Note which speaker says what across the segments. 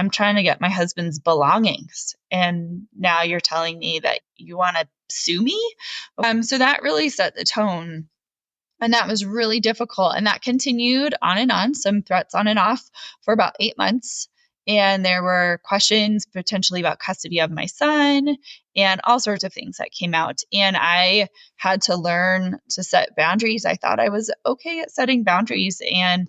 Speaker 1: I'm trying to get my husband's belongings. And now you're telling me that you want to sue me? So that really set the tone. And that was really difficult. And that continued on and on, some threats on and off for about 8 months. And there were questions potentially about custody of my son and all sorts of things that came out. And I had to learn to set boundaries. I thought I was okay at setting boundaries. And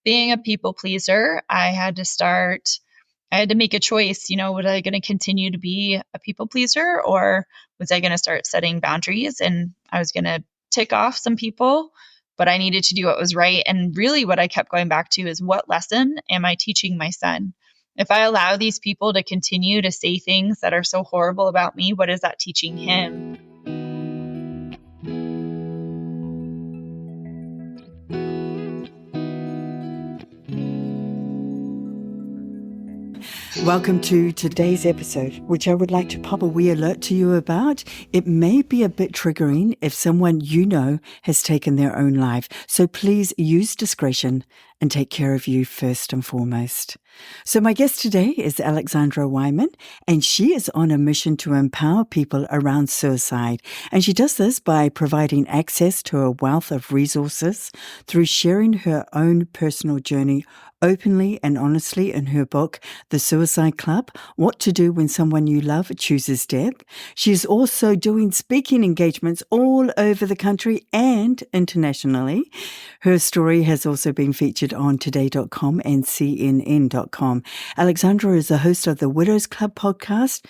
Speaker 1: being a people pleaser, I had to make a choice. Was I going to continue to be a people pleaser, or was I going to start setting boundaries? And I was going to tick off some people, but I needed to do what was right. And really what I kept going back to is, what lesson am I teaching my son? If I allow these people to continue to say things that are so horrible about me, what is that teaching him?
Speaker 2: Welcome to today's episode, which I would like to pop a wee alert to you about. It may be a bit triggering if someone you know has taken their own life, so please use discretion and take care of you first and foremost. So my guest today is Alexandra Wyman, and she is on a mission to empower people around suicide. And she does this by providing access to a wealth of resources through sharing her own personal journey openly and honestly in her book, The Suicide Club, What to Do When Someone You Love Chooses Death. She's also doing speaking engagements all over the country and internationally. Her story has also been featured on today.com and CNN.com. Alexandra is the host of the Widows Club podcast.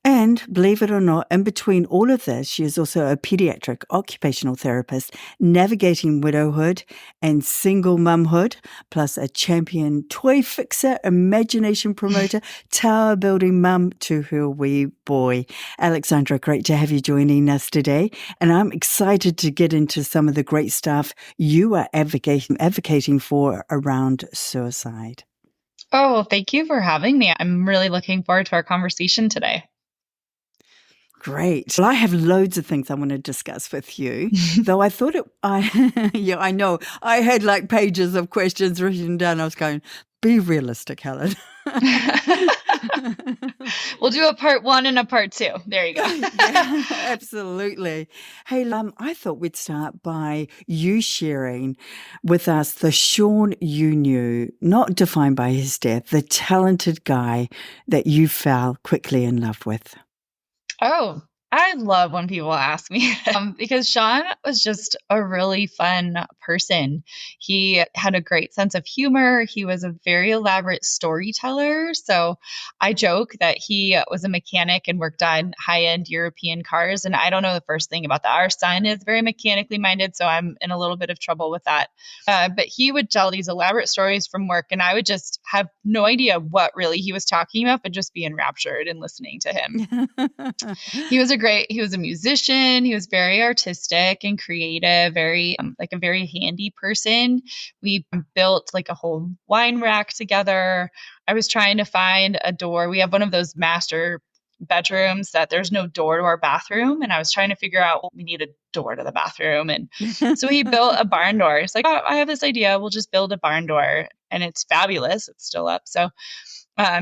Speaker 2: And believe it or not, in between all of this, she is also a pediatric occupational therapist, navigating widowhood and single mumhood, plus a champion toy fixer, imagination promoter, tower building mum to her wee boy. Alexandra, great to have you joining us today. And I'm excited to get into some of the great stuff you are advocating for around suicide.
Speaker 1: Oh, thank you for having me. I'm really looking forward to our conversation today.
Speaker 2: Great. Well, I have loads of things I want to discuss with you, though I thought yeah, I know. I had like pages of questions written down. I was going, be realistic, Helen.
Speaker 1: We'll do a part 1 and a part 2. There you go.
Speaker 2: Yeah, absolutely. Hey, I thought we'd start by you sharing with us the Shawn you knew, not defined by his death, the talented guy that you fell quickly in love with.
Speaker 1: Oh, I love when people ask me because Shawn was just a really fun person. He had a great sense of humor. He was a very elaborate storyteller. So I joke that he was a mechanic and worked on high-end European cars. And I don't know the first thing about that. Our son is very mechanically minded, so I'm in a little bit of trouble with that. But he would tell these elaborate stories from work, and I would just have no idea what really he was talking about, but just be enraptured in listening to him. He was a musician. He was very artistic and creative, very like a very handy person. We built like a whole wine rack together. I was trying to find a door. We have one of those master bedrooms that there's no door to our bathroom. And I was trying to figure out, well, we need a door to the bathroom. And so he built a barn door. It's like, oh, I have this idea. We'll just build a barn door. And it's fabulous. It's still up. So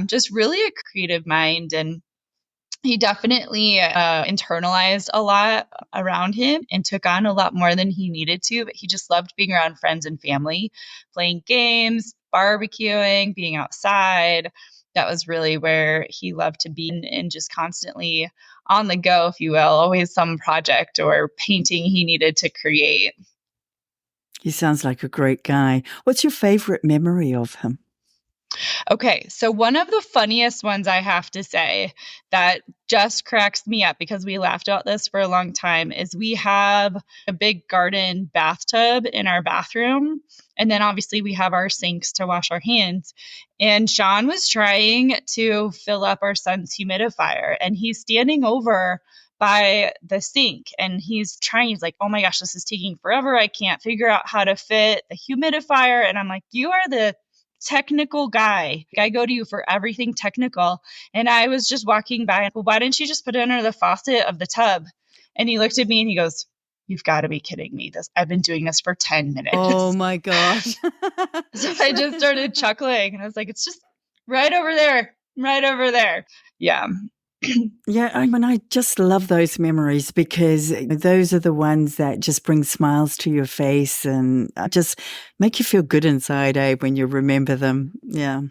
Speaker 1: just really a creative mind. And he definitely internalized a lot around him and took on a lot more than he needed to, but he just loved being around friends and family, playing games, barbecuing, being outside. That was really where he loved to be, and just constantly on the go, if you will, always some project or painting he needed to create.
Speaker 2: He sounds like a great guy. What's your favorite memory of him?
Speaker 1: Okay, so one of the funniest ones I have to say that just cracks me up because we laughed about this for a long time is we have a big garden bathtub in our bathroom. And then obviously we have our sinks to wash our hands. And Shawn was trying to fill up our son's humidifier, and he's standing over by the sink and he's like, oh my gosh, this is taking forever. I can't figure out how to fit the humidifier. And I'm like, you are the technical guy. I go to you for everything technical. And I was just walking by, well, why didn't you just put it under the faucet of the tub? And he looked at me and he goes, you've got to be kidding me. I've been doing this for 10 minutes.
Speaker 2: Oh my gosh.
Speaker 1: So I just started chuckling and I was like, it's just right over there. right over there. Yeah.
Speaker 2: Yeah, I just love those memories because those are the ones that just bring smiles to your face and just make you feel good inside, when you remember them. Yeah.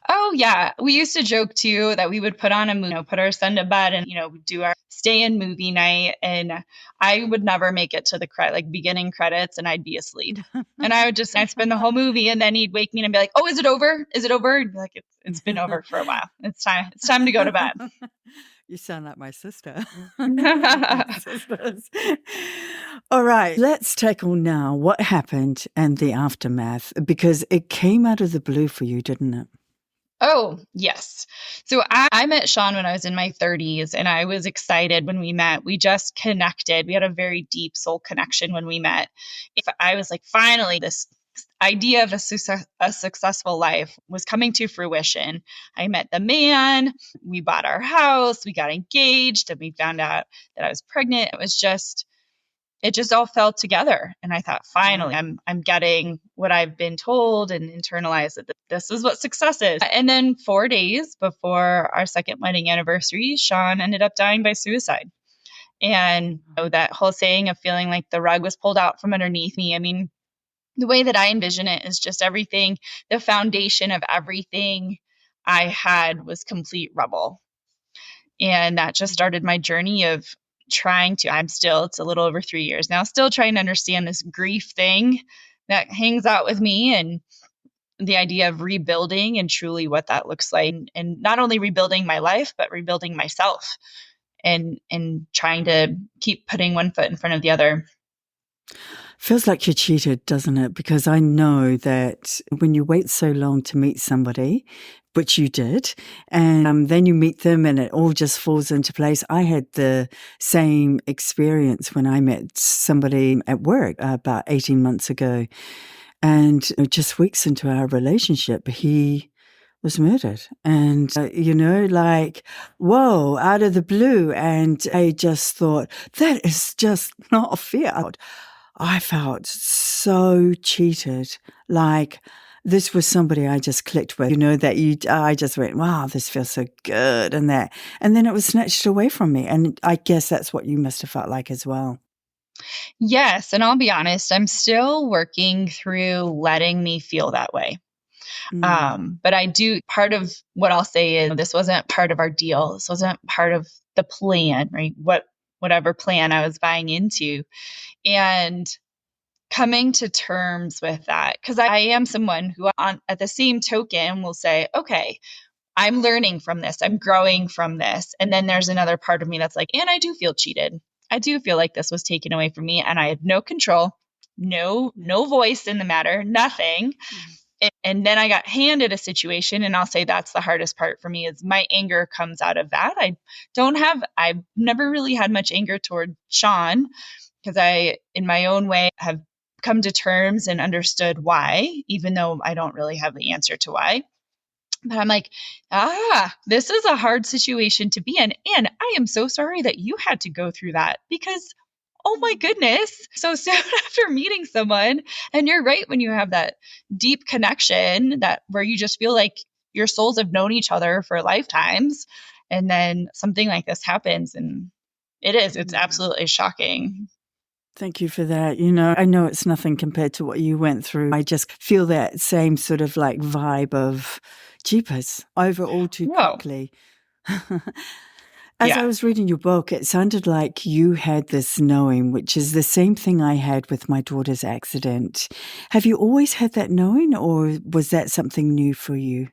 Speaker 1: Oh yeah, we used to joke too that we would put on a movie, put our son to bed, and do our stay in movie night. And I would never make it to the beginning credits, and I'd be asleep. And I'd spend the whole movie, and then he'd wake me and be like, "Oh, is it over? Is it over?" And be like, "It's been over for a while. It's time. It's time to go to bed."
Speaker 2: You sound like my sister. We're sisters. All right, let's tackle now what happened and the aftermath because it came out of the blue for you, didn't it?
Speaker 1: Oh, yes. So I met Shawn when I was in my 30s, and I was excited when we met. We just connected. We had a very deep soul connection when we met. If I was like, finally, this idea of a successful life was coming to fruition. I met the man, we bought our house, we got engaged, and we found out that I was pregnant. It just all fell together. And I thought, finally, I'm getting what I've been told and internalized that this is what success is. And then 4 days before our second wedding anniversary, Shawn ended up dying by suicide. And that whole saying of feeling like the rug was pulled out from underneath me. I mean, the way that I envision it is just everything, the foundation of everything I had was complete rubble. And that just started my journey of it's a little over 3 years now, still trying to understand this grief thing that hangs out with me and the idea of rebuilding and truly what that looks like. And not only rebuilding my life, but rebuilding myself and trying to keep putting one foot in front of the other.
Speaker 2: Feels like you cheated, doesn't it? Because I know that when you wait so long to meet somebody, which you did, and then you meet them and it all just falls into place. I had the same experience when I met somebody at work about 18 months ago. And just weeks into our relationship, he was murdered. And, like, whoa, out of the blue. And I just thought, that is just not fair. I felt so cheated. Like this was somebody I just clicked with, I just went, wow, this feels so good. And then it was snatched away from me. And I guess that's what you must have felt like as well.
Speaker 1: Yes. And I'll be honest, I'm still working through letting me feel that way. But part of what I'll say is this wasn't part of our deal. This wasn't part of the plan, right? Whatever plan I was buying into. And coming to terms with that, because I am someone who at the same token will say, okay, I'm learning from this. I'm growing from this. And then there's another part of me that's like, and I do feel cheated. I do feel like this was taken away from me and I had no control, no voice in the matter, nothing. And then I got handed a situation, and I'll say that's the hardest part for me is my anger comes out of that. I've never really had much anger toward Shawn because I, in my own way, have come to terms and understood why, even though I don't really have the answer to why. But I'm like, this is a hard situation to be in. And I am so sorry that you had to go through that because, oh my goodness, so soon after meeting someone, and you're right, when you have that deep connection that where you just feel like your souls have known each other for lifetimes. And then something like this happens. And it's absolutely shocking.
Speaker 2: Thank you for that. I know it's nothing compared to what you went through. I just feel that same sort of like vibe of jeepers over all too quickly. As I was reading your book, it sounded like you had this knowing, which is the same thing I had with my daughter's accident. Have you always had that knowing, or was that something new for you?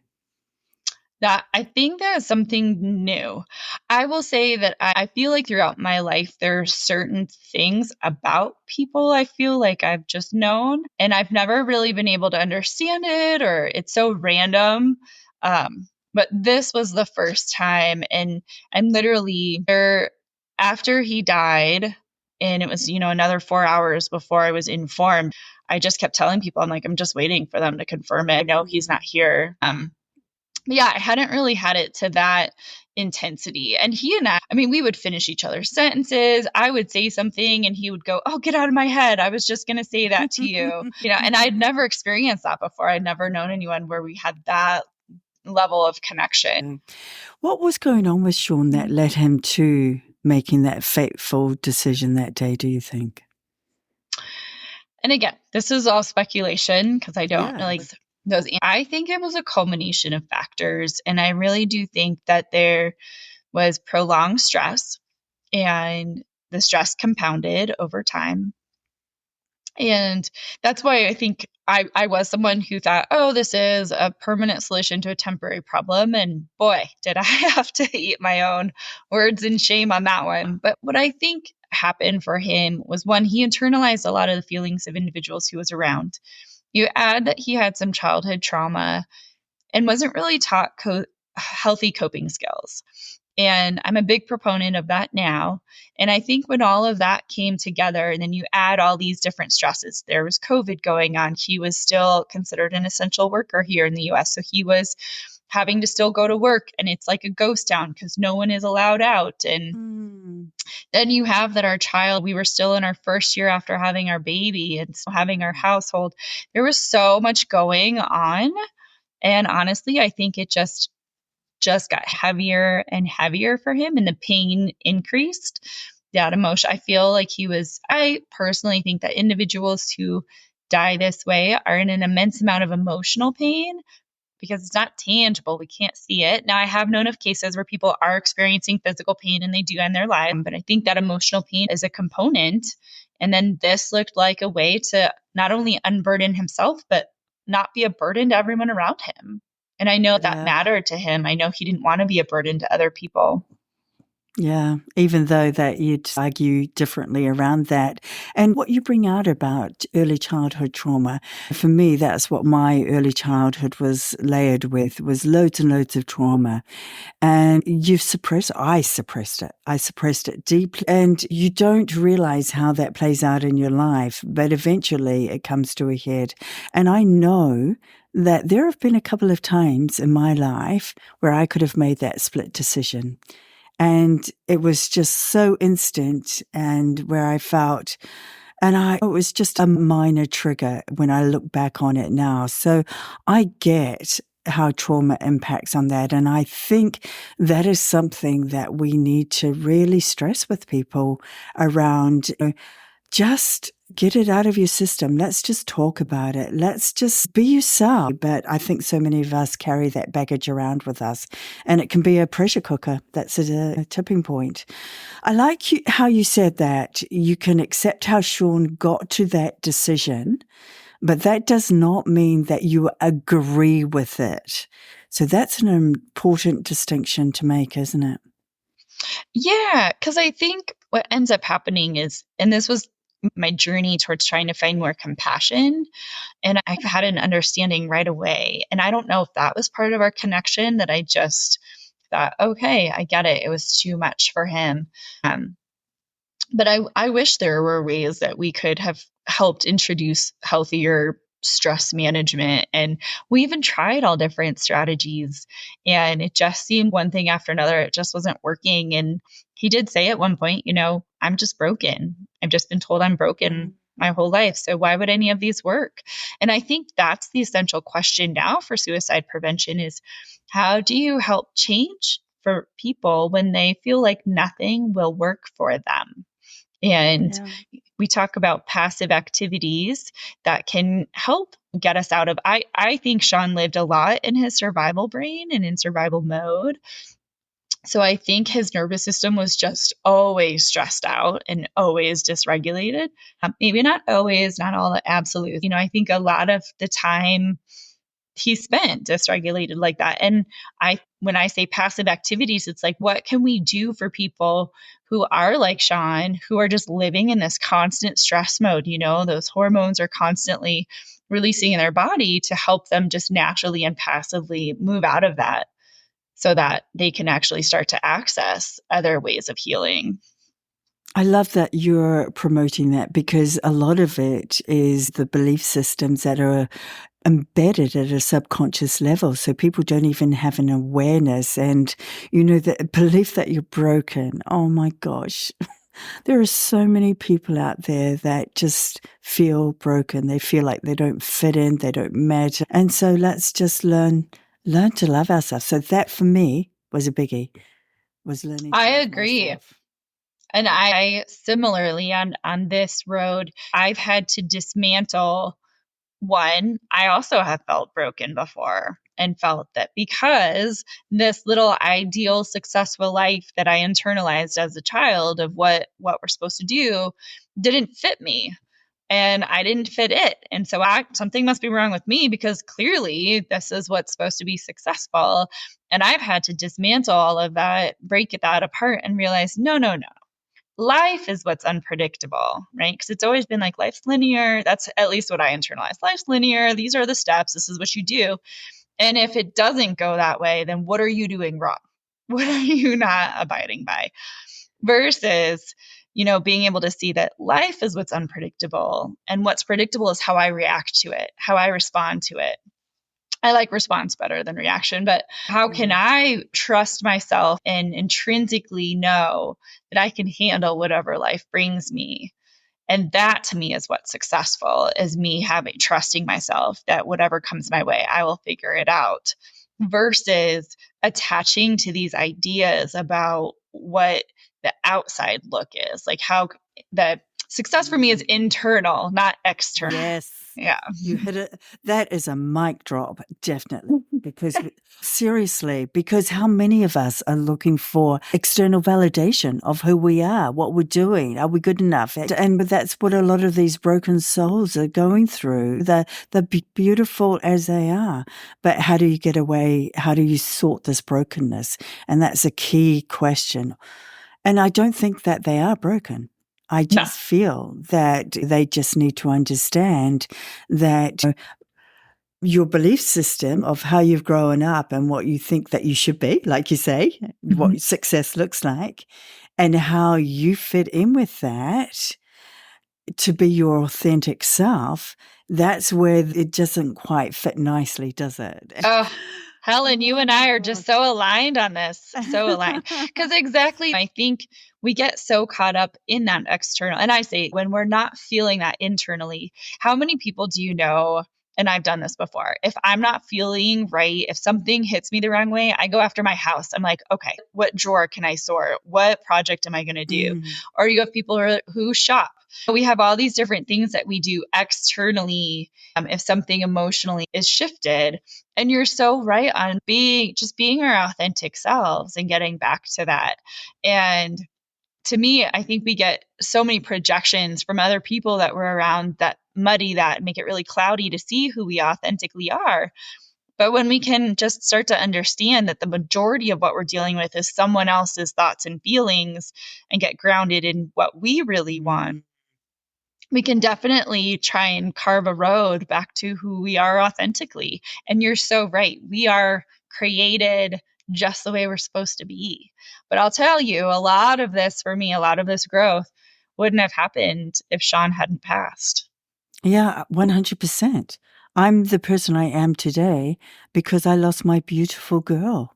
Speaker 1: That I think that is something new. I will say that I feel like throughout my life, there are certain things about people I feel like I've just known, and I've never really been able to understand it, or it's so random. But this was the first time, and I'm literally there after he died, and it was, another 4 hours before I was informed. I just kept telling people, I'm like, I'm just waiting for them to confirm it. I know he's not here. Yeah, I hadn't really had it to that intensity. And he and I mean, we would finish each other's sentences. I would say something and he would go, "Oh, get out of my head. I was just going to say that to you." And I'd never experienced that before. I'd never known anyone where we had that level of connection.
Speaker 2: What was going on with Shawn that led him to making that fateful decision that day, do you think?
Speaker 1: And again, this is all speculation because I don't know
Speaker 2: Yeah.
Speaker 1: those. I think it was a culmination of factors. And I really do think that there was prolonged stress, and the stress compounded over time. And that's why I think I was someone who thought, oh, this is a permanent solution to a temporary problem. And boy, did I have to eat my own words and shame on that one. But what I think happened for him was, one, he internalized a lot of the feelings of individuals he was around. You add that he had some childhood trauma and wasn't really taught healthy coping skills. And I'm a big proponent of that now. And I think when all of that came together, and then you add all these different stresses, there was COVID going on. He was still considered an essential worker here in the US. So he was having to still go to work, and it's like a ghost town because no one is allowed out. And then you have that our child, we were still in our first year after having our baby and still having our household. There was so much going on. And honestly, I think it just got heavier and heavier for him, and the pain increased. That emotion, I feel like I personally think that individuals who die this way are in an immense amount of emotional pain because it's not tangible. We can't see it. Now, I have known of cases where people are experiencing physical pain and they do end their life, but I think that emotional pain is a component. And then this looked like a way to not only unburden himself, but not be a burden to everyone around him. And I know that mattered to him. I know he didn't want to be a burden to other people.
Speaker 2: Yeah, even though that you'd argue differently around that. And what you bring out about early childhood trauma, for me, that's what my early childhood was layered with, was loads and loads of trauma. And I suppressed it. I suppressed it deeply. And you don't realize how that plays out in your life, but eventually it comes to a head. And I know that there have been a couple of times in my life where I could have made that split decision. And it was just so instant, and where I felt, it was just a minor trigger when I look back on it now. So I get how trauma impacts on that. And I think that is something that we need to really stress with people around. Just get it out of your system. Let's just talk about it. Let's just be yourself. But I think so many of us carry that baggage around with us, and it can be a pressure cooker. That's a tipping point. I like how you said that you can accept how Shawn got to that decision, but that does not mean that you agree with it. So that's an important distinction to make, isn't it?
Speaker 1: Yeah, because I think what ends up happening is, and this was my journey towards trying to find more compassion, and I had an understanding right away. And I don't know if that was part of our connection, that I just thought, okay, I get it. It was too much for him. But I wish there were ways that we could have helped introduce healthier stress management. And we even tried all different strategies, and it just seemed one thing after another. It just wasn't working. And he did say at one point, I'm just broken. I've just been told I'm broken my whole life. So why would any of these work? And I think that's the essential question now for suicide prevention is, how do you help change for people when they feel like nothing will work for them? And we talk about passive activities that can help get us out of. I think Shawn lived a lot in his survival brain and in survival mode. So I think his nervous system was just always stressed out and always dysregulated. Maybe not always, not all absolute. I think a lot of the time he spent dysregulated like that. And when I say passive activities, it's like, what can we do for people who are like Shawn, who are just living in this constant stress mode? Those hormones are constantly releasing in their body to help them just naturally and passively move out of that so that they can actually start to access other ways of healing.
Speaker 2: I love that you're promoting that, because a lot of it is the belief systems that are embedded at a subconscious level. So people don't even have an awareness. And, the belief that you're broken. Oh my gosh. There are so many people out there that just feel broken. They feel like they don't fit in, they don't matter. And so let's just learn learn to love ourselves. So that for me was a biggie, was learning to
Speaker 1: I
Speaker 2: love
Speaker 1: agree.
Speaker 2: myself.
Speaker 1: And I similarly on this road, I've had to dismantle one. I also have felt broken before and felt that because this little ideal successful life that I internalized as a child of what we're supposed to do didn't fit me and I didn't fit it. And so something must be wrong with me because clearly this is what's supposed to be successful. And I've had to dismantle all of that, break that apart and realize, no, no, no. Life is what's unpredictable, right? Because it's always been like life's linear. That's at least what I internalized. Life's linear. These are the steps. This is what you do. And if it doesn't go that way, then what are you doing wrong? What are you not abiding by? Versus, being able to see that life is what's unpredictable. And what's predictable is how I react to it, how I respond to it. I like response better than reaction, but how can I trust myself and intrinsically know that I can handle whatever life brings me? And that to me is what's successful is me trusting myself that whatever comes my way, I will figure it out versus attaching to these ideas about what the outside look is. Like how the success for me is internal, not external.
Speaker 2: Yes.
Speaker 1: Yeah.
Speaker 2: You hit it. That is a mic drop, definitely. Because seriously, because how many of us are looking for external validation of who we are, what we're doing, are we good enough? And that's what a lot of these broken souls are going through. They're beautiful as they are, but how do you get away? How do you sort this brokenness? And that's a key question. And I don't think that they are broken. I just feel that they just need to understand that your belief system of how you've grown up and what you think that you should be, like you say, what success looks like, and how you fit in with that to be your authentic self, that's where it doesn't quite fit nicely, does it?
Speaker 1: Oh, Helen, you and I are just so aligned on this. So aligned. Because exactly, I think we get so caught up in that external. And I say, when we're not feeling that internally, how many people do you know? And I've done this before. If I'm not feeling right, if something hits me the wrong way, I go after my house. I'm like, okay, what drawer can I sort? What project am I going to do? Or you have people who shop. We have all these different things that we do externally if something emotionally is shifted. And you're so right on being our authentic selves and getting back to that. And to me, I think we get so many projections from other people that we're around that muddy that, make it really cloudy to see who we authentically are. But when we can just start to understand that the majority of what we're dealing with is someone else's thoughts and feelings and get grounded in what we really want, we can definitely try and carve a road back to who we are authentically. And you're so right. We are created just the way we're supposed to be. But I'll tell you, a lot of this for me, a lot of this growth wouldn't have happened if Shawn hadn't passed.
Speaker 2: Yeah, 100%. I'm the person I am today because I lost my beautiful girl.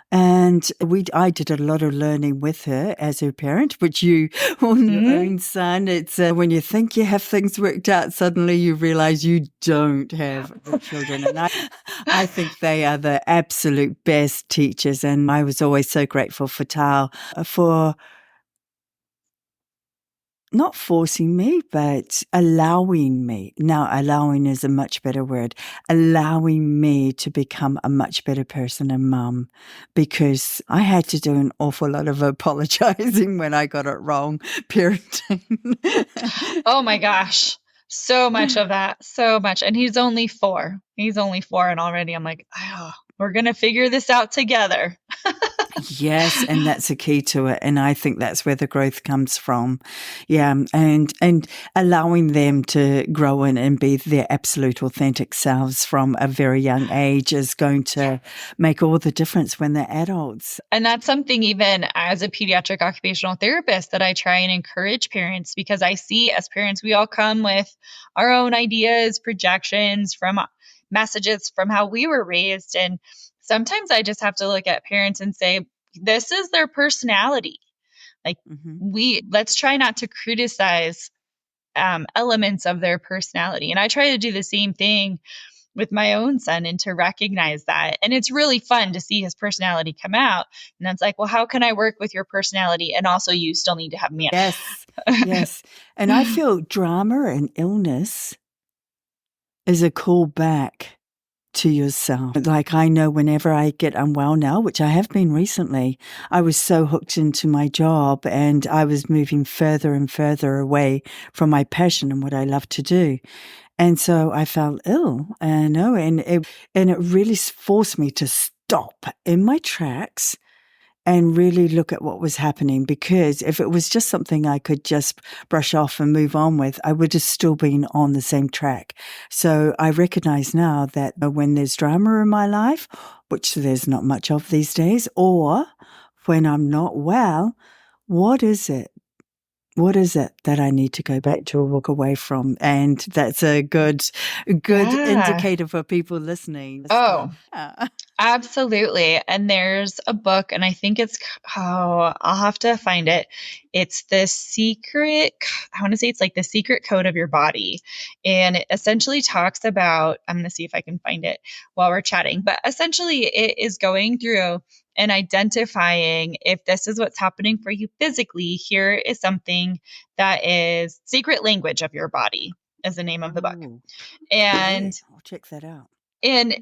Speaker 2: And I did a lot of learning with her as her parent, which you, on your own son, it's when you think you have things worked out, suddenly you realize you don't have the children. And I think they are the absolute best teachers. And I was always so grateful for Tao for not forcing me, but allowing me. Now, allowing is a much better word. Allowing me to become a much better person and mum, because I had to do an awful lot of apologizing when I got it wrong, parenting.
Speaker 1: Oh my gosh. So much of that. So much. And he's only 4. He's only 4. And already I'm like, oh, we're going to figure this out together.
Speaker 2: Yes, and that's a key to it. And I think that's where the growth comes from. Yeah. And allowing them to grow in and be their absolute authentic selves from a very young age is going to make all the difference when they're adults.
Speaker 1: And that's something even as a pediatric occupational therapist that I try and encourage parents, because I see as parents, we all come with our own ideas, projections from messages from how we were raised. And sometimes I just have to look at parents and say, this is their personality. Like let's try not to criticize elements of their personality. And I try to do the same thing with my own son and to recognize that. And it's really fun to see his personality come out. And it's like, well, how can I work with your personality? And also, you still need to have me.
Speaker 2: Yes. Yes. And I feel drama and illness is a callback to yourself. Like I know whenever I get unwell now, which I have been recently, I was so hooked into my job and I was moving further and further away from my passion and what I love to do. And so I felt ill, and it really forced me to stop in my tracks and really look at what was happening, because if it was just something I could just brush off and move on with, I would have still been on the same track. So I recognize now that when there's drama in my life, which there's not much of these days, or when I'm not well, what is it? What is it that I need to go back to or walk away from? And that's a good indicator for people listening.
Speaker 1: Oh,
Speaker 2: Yeah.
Speaker 1: absolutely. And there's a book, and I think I'll have to find it. It's I want to say it's like the secret code of your body. And it essentially talks about, I'm going to see if I can find it while we're chatting, but essentially it is going through and identifying if this is what's happening for you physically. Here is something that is secret language of your body, is the name of the book.
Speaker 2: Ooh,
Speaker 1: And
Speaker 2: okay. I'll check that out.
Speaker 1: and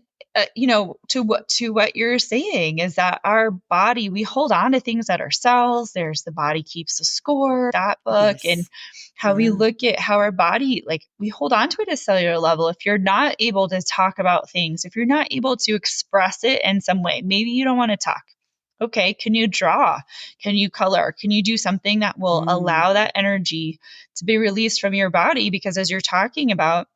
Speaker 1: to what you're saying is that our body, we hold on to things that are cells. There's The Body Keeps a Score, that book, and
Speaker 2: Yes.
Speaker 1: how we
Speaker 2: Yeah.
Speaker 1: look at how our body, like we hold on to it at a cellular level. If you're not able to talk about things, if you're not able to express it in some way, maybe you don't want to talk. Okay, can you draw? Can you color? Can you do something that will allow that energy to be released from your body? Because as you're talking about,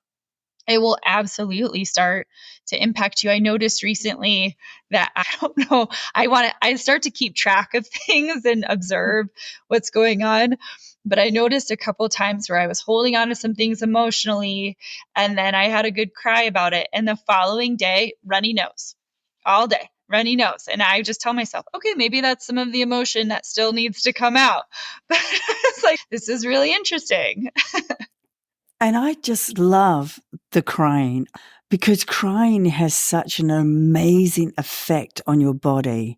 Speaker 1: it will absolutely start to impact you. I noticed recently that I don't know, I start to keep track of things and observe what's going on. But I noticed a couple of times where I was holding on to some things emotionally, and then I had a good cry about it. And the following day, runny nose all day, runny nose. And I just tell myself, okay, maybe that's some of the emotion that still needs to come out. But it's like, this is really interesting.
Speaker 2: And I just love the crying, because crying has such an amazing effect on your body.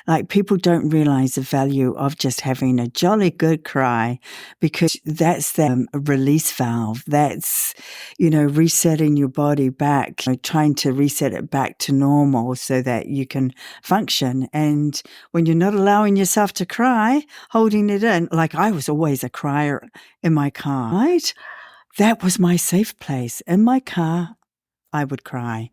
Speaker 2: Like, people don't realize the value of just having a jolly good cry, because that's the release valve. That's, resetting your body back, trying to reset it back to normal so that you can function. And when you're not allowing yourself to cry, holding it in, like I was always a crier in my car, right? That was my safe place. In my car, I would cry.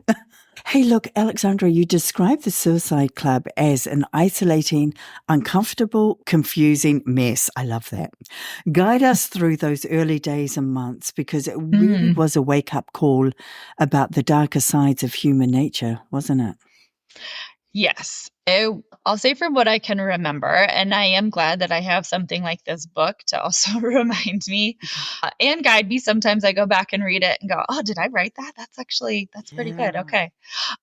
Speaker 2: Hey, look, Alexandra, you described the Suicide Club as an isolating, uncomfortable, confusing mess. I love that. Guide us through those early days and months, because it really was a wake-up call about the darker sides of human nature, wasn't it?
Speaker 1: Yes. I'll say from what I can remember, and I am glad that I have something like this book to also remind me and guide me. Sometimes I go back and read it and go, oh, did I write that? That's pretty good.
Speaker 2: Yeah.
Speaker 1: Okay.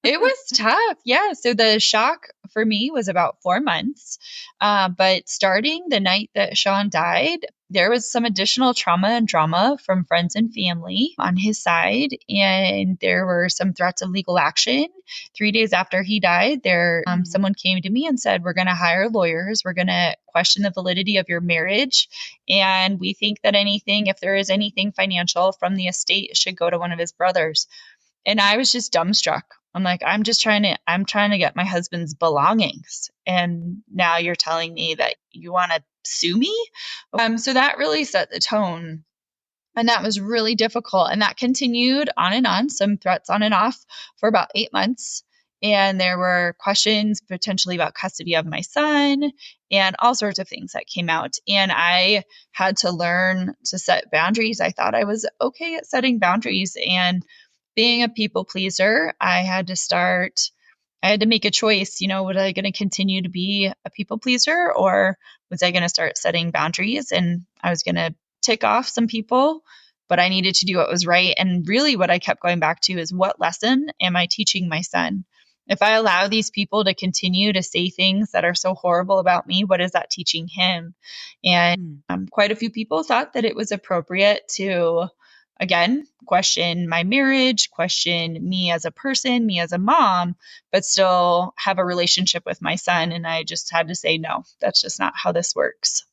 Speaker 1: It was tough. Yeah. So the shock for me was about 4 months. But starting the night that Shawn died, there was some additional trauma and drama from friends and family on his side. And there were some threats of legal action. 3 days after he died, someone came to me and said, we're going to hire lawyers. We're going to question the validity of your marriage. And we think that if there is anything financial from the estate, it should go to one of his brothers. And I was just dumbstruck. I'm like, I'm trying to get my husband's belongings. And now you're telling me that you want to sue me? So that really set the tone. And that was really difficult. And that continued on and on, some threats on and off for about 8 months. And there were questions potentially about custody of my son and all sorts of things that came out. And I had to learn to set boundaries. I thought I was okay at setting boundaries. And being a people pleaser, I had to make a choice. Was I going to continue to be a people pleaser, or was I going to start setting boundaries? And I was going to tick off some people, but I needed to do what was right. And really what I kept going back to is, what lesson am I teaching my son? If I allow these people to continue to say things that are so horrible about me, what is that teaching him? And quite a few people thought that it was appropriate to again, question my marriage, question me as a person, me as a mom, but still have a relationship with my son. And I just had to say, no, that's just not how this works.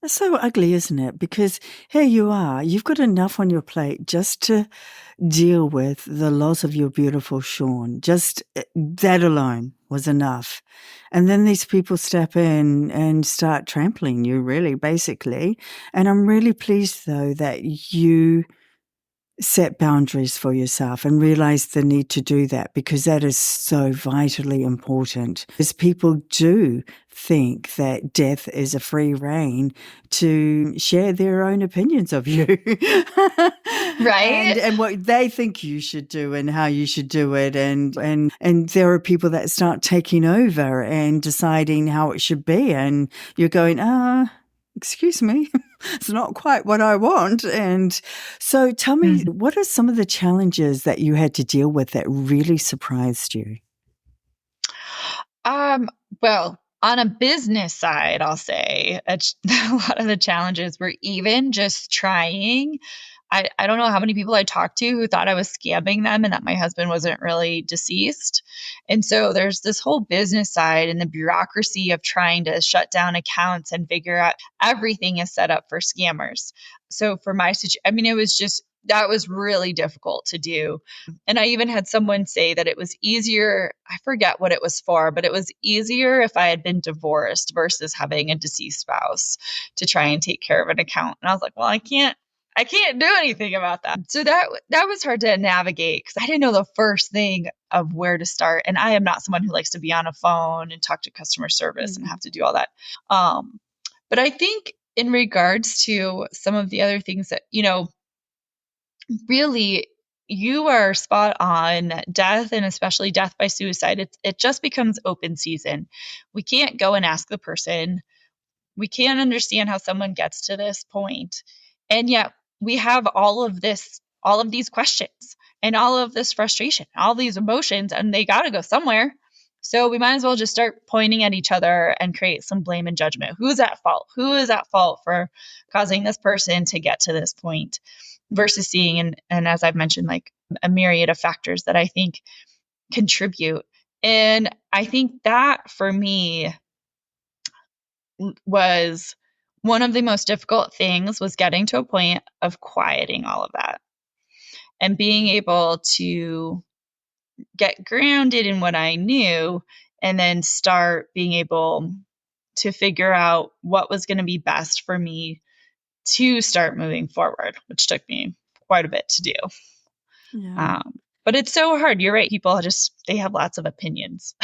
Speaker 2: It's so ugly, isn't it? Because here you are, you've got enough on your plate just to deal with the loss of your beautiful Shawn. Just that alone was enough. And then these people step in and start trampling you, really, basically. And I'm really pleased, though, that you set boundaries for yourself and realize the need to do that, because that is so vitally important. Because people do think that death is a free rein to share their own opinions of you.
Speaker 1: Right?
Speaker 2: And what they think you should do and how you should do it, and there are people that start taking over and deciding how it should be, and you're going, excuse me, it's not quite what I want. And so tell me, what are some of the challenges that you had to deal with that really surprised you?
Speaker 1: Well, on a business side, I'll say a lot of the challenges were even just trying. I don't know how many people I talked to who thought I was scamming them and that my husband wasn't really deceased. And so there's this whole business side and the bureaucracy of trying to shut down accounts and figure out everything is set up for scammers. So for my situation, I mean, it was just, that was really difficult to do. And I even had someone say that it was easier, I forget what it was for, but it was easier if I had been divorced versus having a deceased spouse to try and take care of an account. And I was like, well, I can't do anything about that. So that was hard to navigate because I didn't know the first thing of where to start. And I am not someone who likes to be on a phone and talk to customer service and have to do all that. But I think in regards to some of the other things that, really you are spot on. Death, and especially death by suicide, it just becomes open season. We can't go and ask the person. We can't understand how someone gets to this point. And yet we have all of these questions and all of this frustration, all these emotions, and they got to go somewhere. So we might as well just start pointing at each other and create some blame and judgment. Who's at fault? Who is at fault for causing this person to get to this point? Versus seeing, and as I've mentioned, like a myriad of factors that I think contribute. And I think that for me was one of the most difficult things, was getting to a point of quieting all of that and being able to get grounded in what I knew and then start being able to figure out what was going to be best for me to start moving forward, which took me quite a bit to do.
Speaker 2: Yeah.
Speaker 1: But it's so hard. You're right. People they have lots of opinions.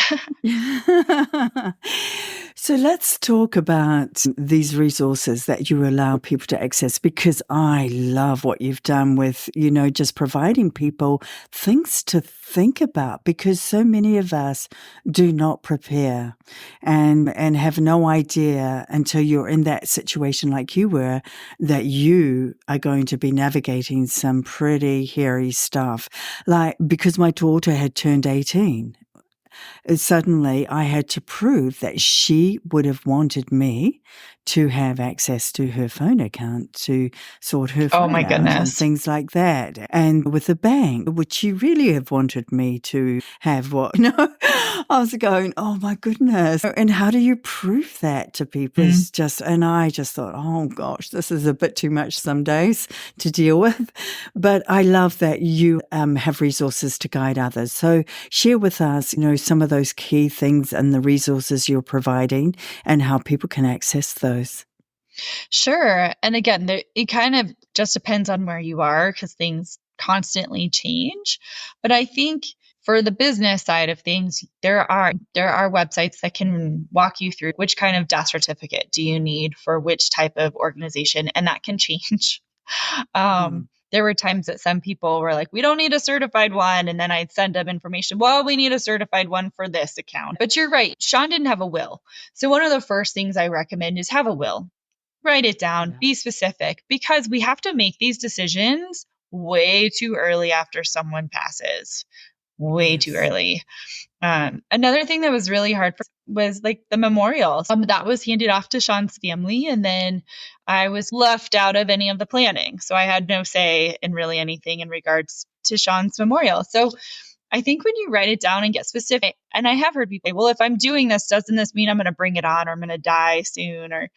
Speaker 2: So let's talk about these resources that you allow people to access, because I love what you've done with, just providing people things to think about, because so many of us do not prepare and have no idea until you're in that situation like you were, that you are going to be navigating some pretty hairy stuff. Like, because my daughter had turned 18, suddenly I had to prove that she would have wanted me to have access to her phone account to sort her
Speaker 1: Oh
Speaker 2: phone
Speaker 1: my
Speaker 2: out and
Speaker 1: goodness.
Speaker 2: things like that. And with the bank, would she really have wanted me to have what? I was going, oh my goodness. And how do you prove that to people? It's just, and I just thought, oh gosh, this is a bit too much some days to deal with. But I love that you have resources to guide others. So share with us, some of those key things and the resources you're providing and how people can access those.
Speaker 1: Sure. And again, it kind of just depends on where you are because things constantly change. But I think for the business side of things, there are websites that can walk you through which kind of death certificate do you need for which type of organization, and that can change. There were times that some people were like, we don't need a certified one. And then I'd send them information. Well, we need a certified one for this account. But you're right. Shawn didn't have a will. So one of the first things I recommend is have a will. Write it down, be specific, because we have to make these decisions way too early after someone passes, way too early. Another thing that was really hard was like the memorial. That was handed off to Shawn's family. And then I was left out of any of the planning. So I had no say in really anything in regards to Shawn's memorial. So I think when you write it down and get specific, and I have heard people say, well, if I'm doing this, doesn't this mean I'm going to bring it on or I'm going to die soon? Or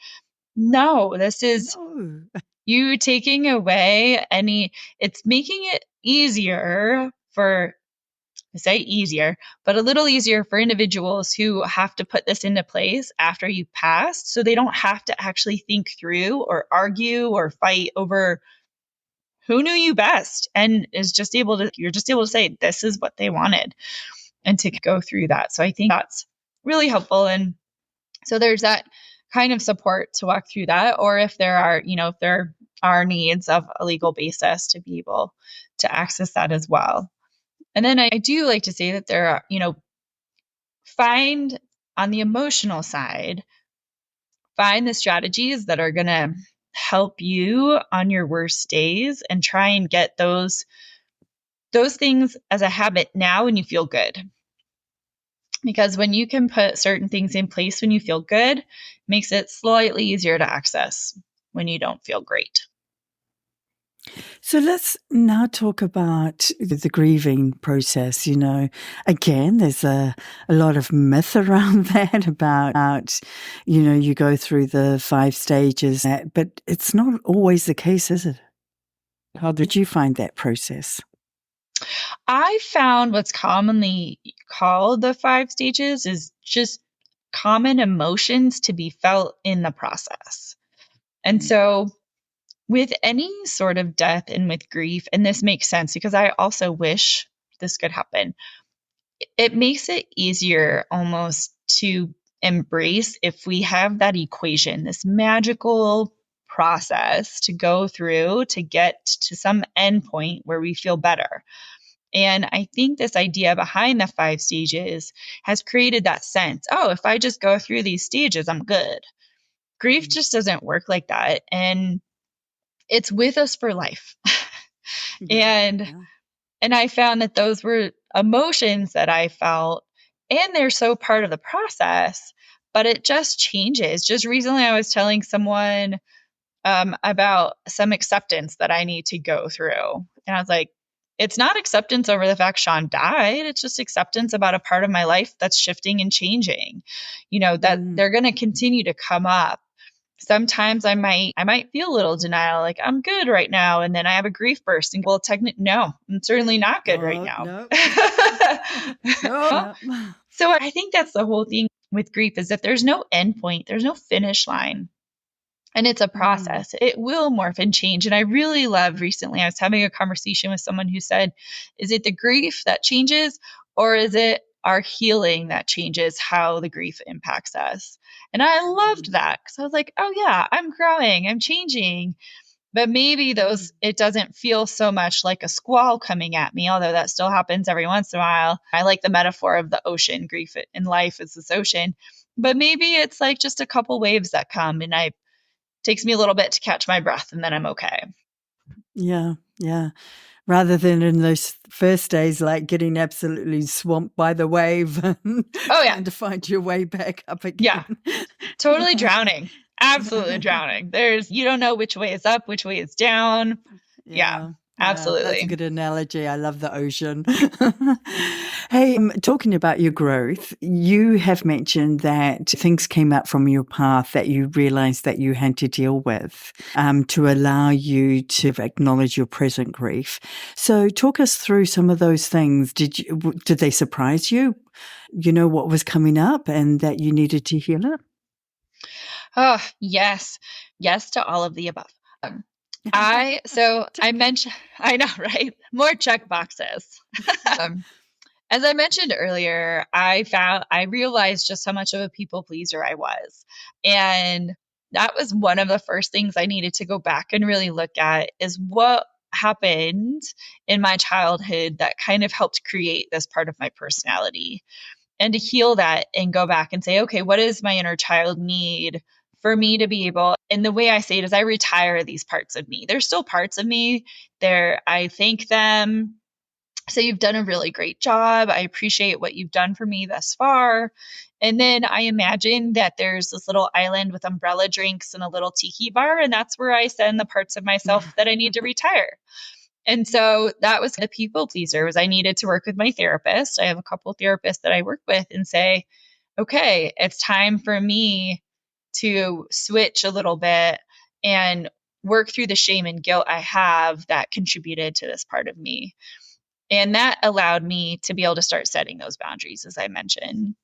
Speaker 1: no, this is
Speaker 2: No.
Speaker 1: you taking away it's making it easier for, I say easier, but a little easier for individuals who have to put this into place after you passed. So they don't have to actually think through or argue or fight over who knew you best and you're just able to say, this is what they wanted and to go through that. So I think that's really helpful. And so there's that kind of support to walk through that. Or if there are, if there are needs of a legal basis to be able to access that as well. And then I do like to say that there are, find on the emotional side, find the strategies that are going to help you on your worst days and try and get those things as a habit now when you feel good. Because when you can put certain things in place when you feel good, it makes it slightly easier to access when you don't feel great.
Speaker 2: So let's now talk about the grieving process. Again, there's a lot of myth around that about, you go through the 5 stages, but it's not always the case, is it? How did you find that process?
Speaker 1: I found what's commonly called the 5 stages is just common emotions to be felt in the process. And so with any sort of death and with grief, and this makes sense because I also wish this could happen, it makes it easier almost to embrace if we have that equation, this magical process to go through to get to some endpoint where we feel better. And I think this idea behind the 5 stages has created that sense, oh, if I just go through these stages, I'm good. Grief just doesn't work like that. And it's with us for life. And I found that those were emotions that I felt, and they're so part of the process, but it just changes. Just recently, I was telling someone about some acceptance that I need to go through. And I was like, it's not acceptance over the fact Shawn died. It's just acceptance about a part of my life that's shifting and changing, that they're going to continue to come up. Sometimes I might feel a little denial, like I'm good right now. And then I have a grief burst and well, technically, no, I'm certainly not good right now.
Speaker 2: No. No.
Speaker 1: So I think that's the whole thing with grief is that there's no end point. There's no finish line. And it's a process. It will morph and change. And I really love recently, I was having a conversation with someone who said, is it the grief that changes or is it our healing that changes how the grief impacts us? And I loved that because I was like, oh yeah, I'm growing, I'm changing. But maybe it doesn't feel so much like a squall coming at me, although that still happens every once in a while. I like the metaphor of the ocean. Grief in life is this ocean. But maybe it's like just a couple waves that come and takes me a little bit to catch my breath and then I'm okay.
Speaker 2: Yeah. Rather than in those first days, like getting absolutely swamped by the wave and trying to find your way back up again.
Speaker 1: Yeah, totally drowning. Absolutely drowning. You don't know which way is up, which way is down. Yeah. Absolutely.
Speaker 2: That's a good analogy. I love the ocean. Hey, talking about your growth, you have mentioned that things came up from your path that you realized that you had to deal with to allow you to acknowledge your present grief. So talk us through some of those things. Did they surprise you? What was coming up and that you needed to heal it?
Speaker 1: Oh, yes. Yes to all of the above. I mentioned, I know, right? More check boxes. As I mentioned earlier, I realized just how much of a people pleaser I was. And that was one of the first things I needed to go back and really look at is what happened in my childhood that kind of helped create this part of my personality. And to heal that and go back and say, okay, what does my inner child need for me to be able, and the way I say it is I retire these parts of me. There's still parts of me there. I thank them. So you've done a really great job. I appreciate what you've done for me thus far. And then I imagine that there's this little island with umbrella drinks and a little tiki bar, and that's where I send the parts of myself that I need to retire. And so that was the people pleaser was I needed to work with my therapist. I have a couple therapists that I work with and say, okay, it's time for me to switch a little bit and work through the shame and guilt I have that contributed to this part of me. And that allowed me to be able to start setting those boundaries, as I mentioned.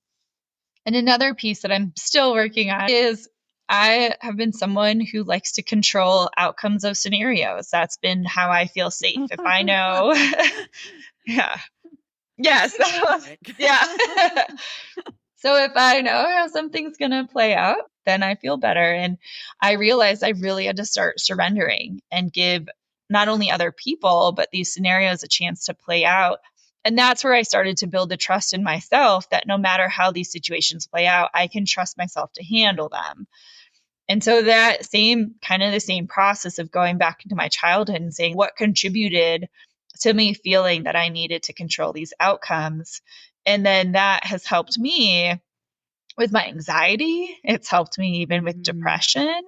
Speaker 1: And another piece that I'm still working on is I have been someone who likes to control outcomes of scenarios. That's been how I feel safe. If I know, yeah, yes, yeah. So if I know how something's going to play out, then I feel better. And I realized I really had to start surrendering and give not only other people, but these scenarios a chance to play out. And that's where I started to build the trust in myself that no matter how these situations play out, I can trust myself to handle them. And so that same kind of the same process of going back into my childhood and saying what contributed to me feeling that I needed to control these outcomes. And then that has helped me with my anxiety. It's helped me even with depression.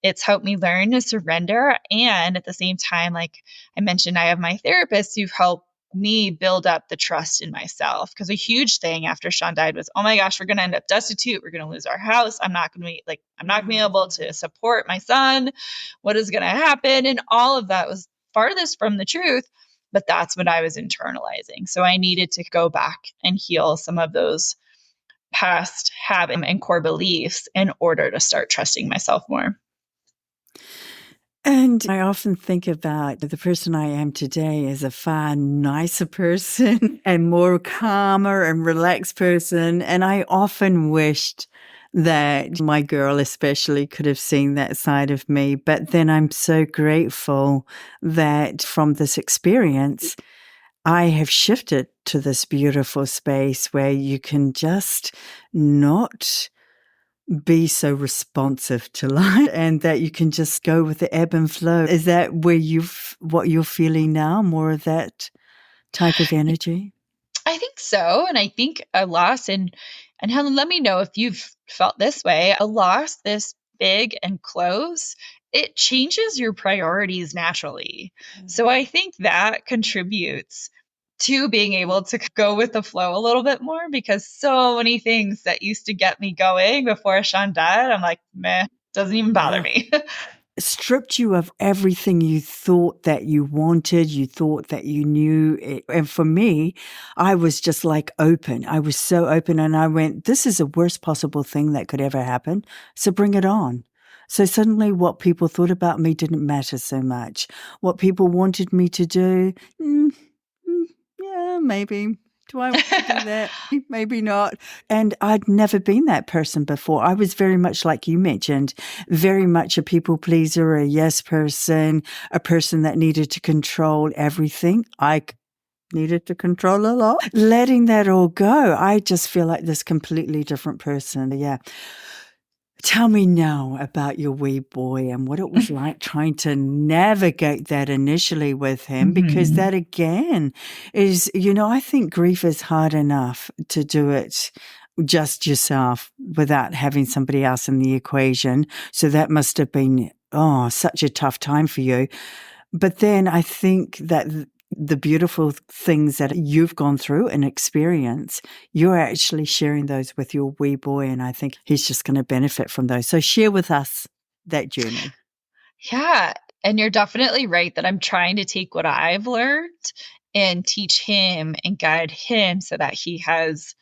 Speaker 1: It's helped me learn to surrender. And at the same time, like I mentioned, I have my therapists who've helped me build up the trust in myself. Because a huge thing after Shawn died was, oh my gosh, we're going to end up destitute. We're going to lose our house. I'm not going to be like, I'm not going to be able to support my son. What is going to happen? And all of that was farthest from the truth. But that's what I was internalizing. So I needed to go back and heal some of those past habits and core beliefs in order to start trusting myself more.
Speaker 2: And I often think about the person I am today as a far nicer person and more calmer and relaxed person. And I often wished that my girl especially could have seen that side of me. But then I'm so grateful that from this experience, I have shifted to this beautiful space where you can just not be so responsive to life and that you can just go with the ebb and flow. Is that where what you're feeling now? More of that type of energy?
Speaker 1: I think so. And I think a loss and Helen, let me know if you've felt this way. A loss this big and close, it changes your priorities naturally. So I think that contributes to being able to go with the flow a little bit more because so many things that used to get me going before Shawn died, I'm like, meh, doesn't even bother me.
Speaker 2: Stripped you of everything you thought that you wanted, you thought that you knew. And for me, I was just like open. I was so open and I went, this is the worst possible thing that could ever happen. So bring it on. So suddenly what people thought about me didn't matter so much. What people wanted me to do, yeah, maybe. Do I want to do that? Maybe not. And I'd never been that person before. I was very much like you mentioned, very much a people pleaser, a yes person, a person that needed to control everything. I needed to control a lot. Letting that all go, I just feel like this completely different person. Yeah. Tell me now about your wee boy and what it was like trying to navigate that initially with him, because that again is, I think grief is hard enough to do it just yourself without having somebody else in the equation. So that must have been, such a tough time for you. But then I think that the beautiful things that you've gone through and experience, you're actually sharing those with your wee boy. And I think he's just going to benefit from those. So share with us that journey.
Speaker 1: Yeah. And you're definitely right that I'm trying to take what I've learned and teach him and guide him so that he has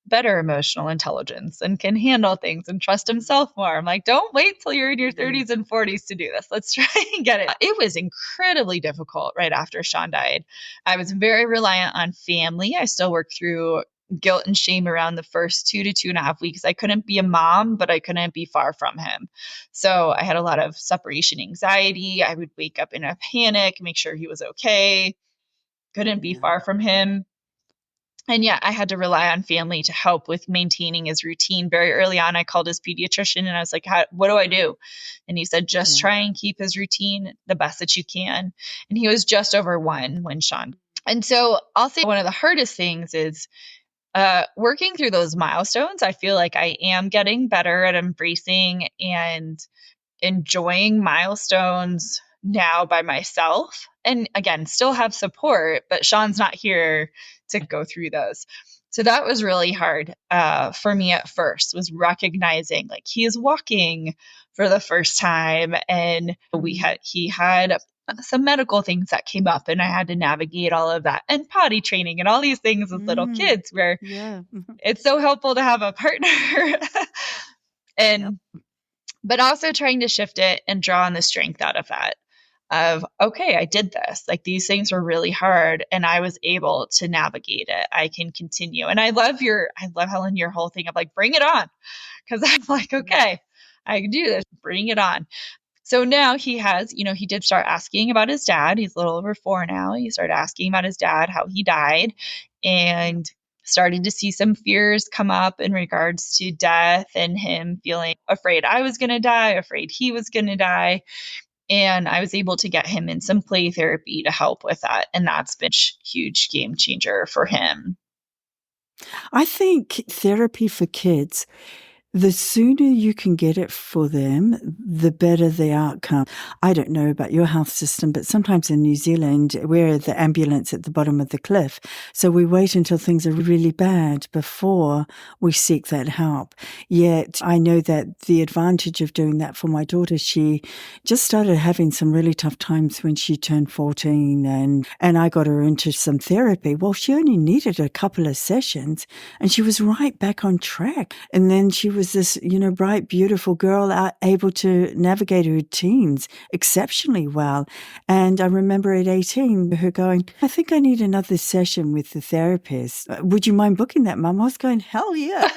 Speaker 1: better emotional intelligence and can handle things and trust himself more. I'm like, don't wait till you're in your 30s and 40s to do this. Let's try and get it. It was incredibly difficult right after Shawn died. I was very reliant on family. I still work through guilt and shame around the first 2 to 2.5 weeks. I couldn't be a mom, but I couldn't be far from him. So I had a lot of separation anxiety. I would wake up in a panic, make sure he was okay. Couldn't be far from him. And yeah, I had to rely on family to help with maintaining his routine. Very early on, I called his pediatrician and I was like, what do I do? And he said, just try and keep his routine the best that you can. And he was just over 1 when Shawn And so I'll say one of the hardest things is working through those milestones. I feel like I am getting better at embracing and enjoying milestones now by myself. And again, still have support, but Shawn's not here to go through those. So that was really hard for me at first, was recognizing like he is walking for the first time, and he had some medical things that came up, and I had to navigate all of that, and potty training and all these things with little kids, where
Speaker 2: Yeah.
Speaker 1: it's so helpful to have a partner.
Speaker 2: Yep.
Speaker 1: And but also trying to shift it and draw on the strength out of that, of okay, I did this, like these things were really hard and I was able to navigate it, I can continue. And I love Helen, your whole thing of like bring it on, because I'm like, okay, I can do this, bring it on. So now he has, he did start asking about his dad. He's a little over 4 now. He started asking about his dad, how he died, and started to see some fears come up in regards to death and him feeling afraid I was going to die, afraid he was going to die. And I was able to get him in some play therapy to help with that. And that's been a huge game changer for him.
Speaker 2: I think therapy for kids, the sooner you can get it for them, the better the outcome. I don't know about your health system, but sometimes in New Zealand, we're the ambulance at the bottom of the cliff. So we wait until things are really bad before we seek that help. Yet I know that the advantage of doing that for my daughter, she just started having some really tough times when she turned 14, and I got her into some therapy. Well, she only needed a couple of sessions and she was right back on track. And then she was this, bright, beautiful girl able to navigate her teens exceptionally well. And I remember at 18, her going, I think I need another session with the therapist. Would you mind booking that, Mum? I was going, hell yeah.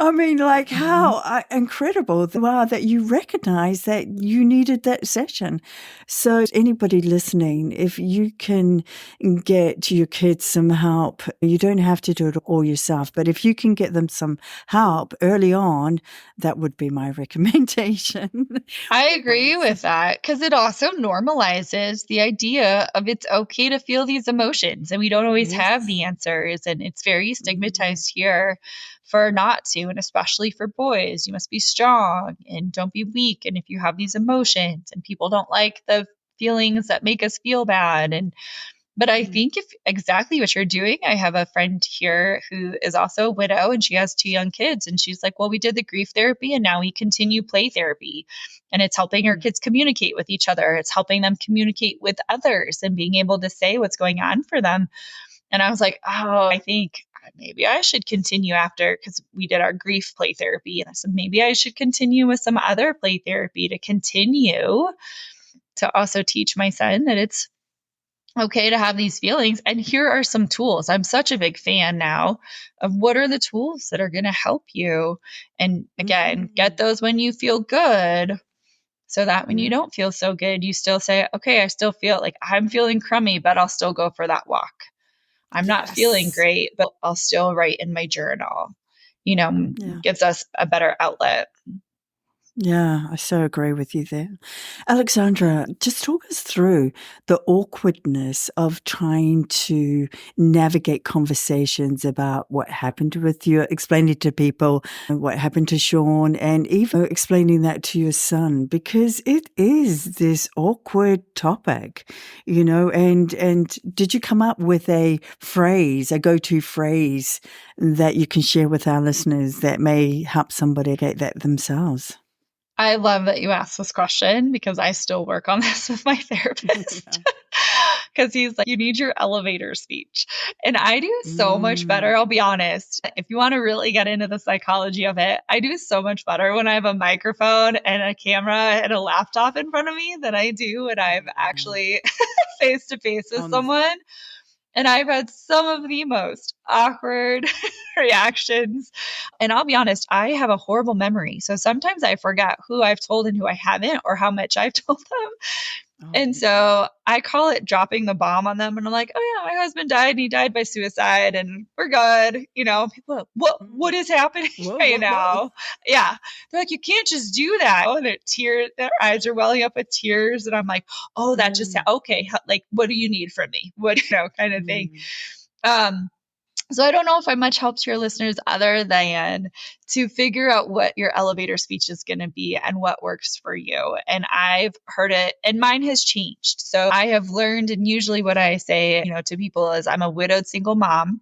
Speaker 2: I mean, like how incredible that you recognize that you needed that session. So anybody listening, if you can get your kids some help, you don't have to do it all yourself, but if you can get them some help early on, that would be my recommendation.
Speaker 1: I agree with that, because it also normalizes the idea of it's okay to feel these emotions and we don't always have the answers. And it's very stigmatized here for not to, and especially for boys. You must be strong and don't be weak. And if you have these emotions, and people don't like the feelings that make us feel bad. But I think if exactly what you're doing, I have a friend here who is also a widow and she has 2 young kids. And she's like, well, we did the grief therapy and now we continue play therapy. And it's helping our kids communicate with each other. It's helping them communicate with others and being able to say what's going on for them. And I was like, oh, I think maybe I should continue after, because we did our grief play therapy. And I said, maybe I should continue with some other play therapy to continue to also teach my son that it's okay to have these feelings. And here are some tools. I'm such a big fan now of what are the tools that are going to help you. And again, get those when you feel good, so that when you don't feel so good, you still say, okay, I still feel like I'm feeling crummy, but I'll still go for that walk. I'm not feeling great, but I'll still write in my journal. Gives us a better outlet.
Speaker 2: Yeah, I so agree with you there. Alexandra, just talk us through the awkwardness of trying to navigate conversations about what happened with you, explaining to people what happened to Shawn, and even explaining that to your son, because it is this awkward topic, and did you come up with a go-to phrase that you can share with our listeners that may help somebody get that themselves?
Speaker 1: I love that you asked this question, because I still work on this with my therapist. Because he's like, you need your elevator speech. And I do so much better. I'll be honest. If you want to really get into the psychology of it, I do so much better when I have a microphone and a camera and a laptop in front of me than I do when I'm actually face to face with someone. And I've had some of the most awkward reactions. And I'll be honest, I have a horrible memory. So sometimes I forget who I've told and who I haven't, or how much I've told them. And so I call it dropping the bomb on them. And I'm like, oh yeah, my husband died and he died by suicide and we're good. People are, what is happening right now? Yeah. They're like, you can't just do that. Oh, their eyes are welling up with tears. And I'm like, oh, that just, okay. Like, what do you need from me? What, kind of thing. So I don't know if I much helped your listeners other than to figure out what your elevator speech is going to be and what works for you. And I've heard it and mine has changed. So I have learned, and usually what I say, to people is I'm a widowed single mom.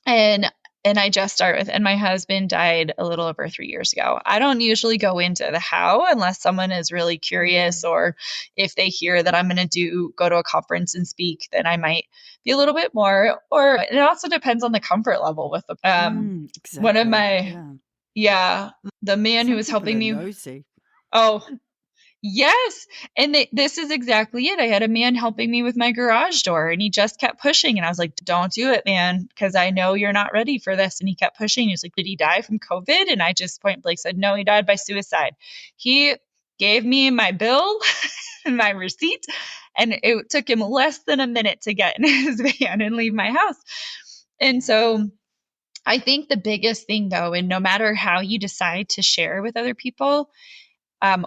Speaker 1: And I just start with, and my husband died a little over 3 years ago. I don't usually go into the how unless someone is really curious, or if they hear that I'm going to go to a conference and speak, then I might be a little bit more, or it also depends on the comfort level with the,
Speaker 2: exactly.
Speaker 1: one of my, the man who was helping me.
Speaker 2: Nosy.
Speaker 1: Oh, yes. And this is exactly it. I had a man helping me with my garage door and he just kept pushing. And I was like, don't do it, man, because I know you're not ready for this. And he kept pushing. He was like, did he die from COVID? And I just point blank said, no, he died by suicide. He gave me my bill and my receipt. And it took him less than a minute to get in his van and leave my house. And so I think the biggest thing, though, and no matter how you decide to share with other people,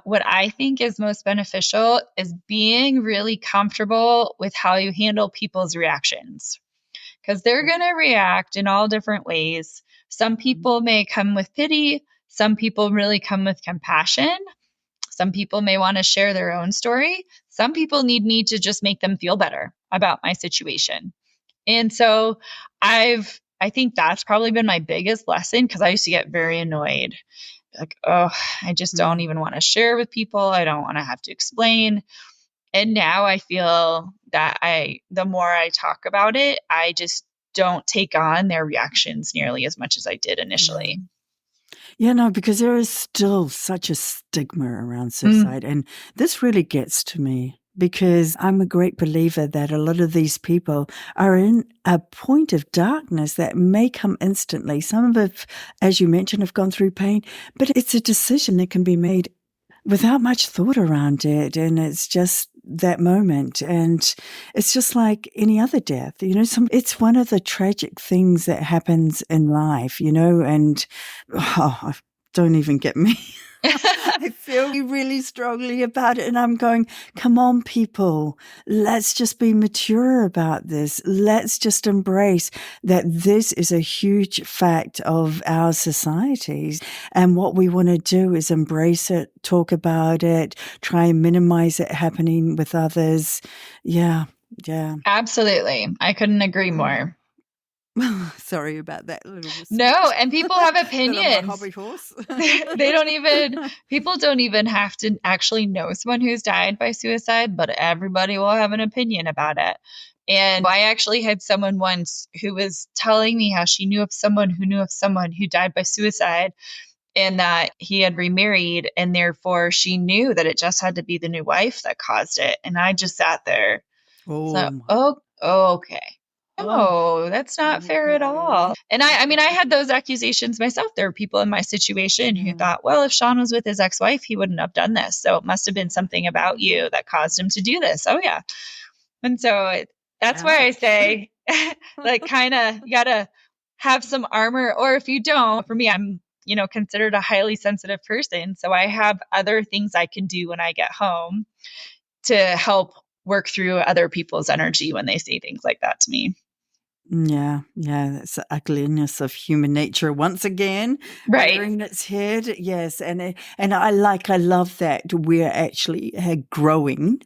Speaker 1: what I think is most beneficial is being really comfortable with how you handle people's reactions, because they're going to react in all different ways. Some people may come with pity. Some people really come with compassion. Some people may want to share their own story. Some people need me to just make them feel better about my situation. And so I think that's probably been my biggest lesson, because I used to get very annoyed. Like, oh, I just don't even want to share with people. I don't want to have to explain. And now I feel that the more I talk about it, I just don't take on their reactions nearly as much as I did initially.
Speaker 2: Yeah, no, because there is still such a stigma around suicide. And this really gets to me, because I'm a great believer that a lot of these people are in a point of darkness that may come instantly. Some of it, as you mentioned, have gone through pain, but it's a decision that can be made without much thought around it. And it's just that moment. And it's just like any other death, it's one of the tragic things that happens in life, and don't even get me. I feel really strongly about it. And I'm going, come on, people, let's just be mature about this. Let's just embrace that this is a huge fact of our societies. And what we want to do is embrace it, talk about it, try and minimize it happening with others. Yeah.
Speaker 1: Absolutely. I couldn't agree more.
Speaker 2: Sorry about that little speech.
Speaker 1: No, and people have opinions.
Speaker 2: Hobby horse.
Speaker 1: People don't even have to actually know someone who's died by suicide, but everybody will have an opinion about it. And I actually had someone once who was telling me how she knew of someone who died by suicide, and that he had remarried, and therefore she knew that it just had to be the new wife that caused it. And I just sat there. Okay. No, that's not fair at all. And I had those accusations myself. There were people in my situation who thought, well, if Shawn was with his ex-wife, he wouldn't have done this. So it must have been something about you that caused him to do this. Oh, yeah. And so that's why I say, like, kind of, you got to have some armor. Or if you don't, for me, I'm, considered a highly sensitive person. So I have other things I can do when I get home to help work through other people's energy when they say things like that to me.
Speaker 2: Yeah, that's the ugliness of human nature once again,
Speaker 1: right?
Speaker 2: Rearing its head. Yes, and I love that we're actually growing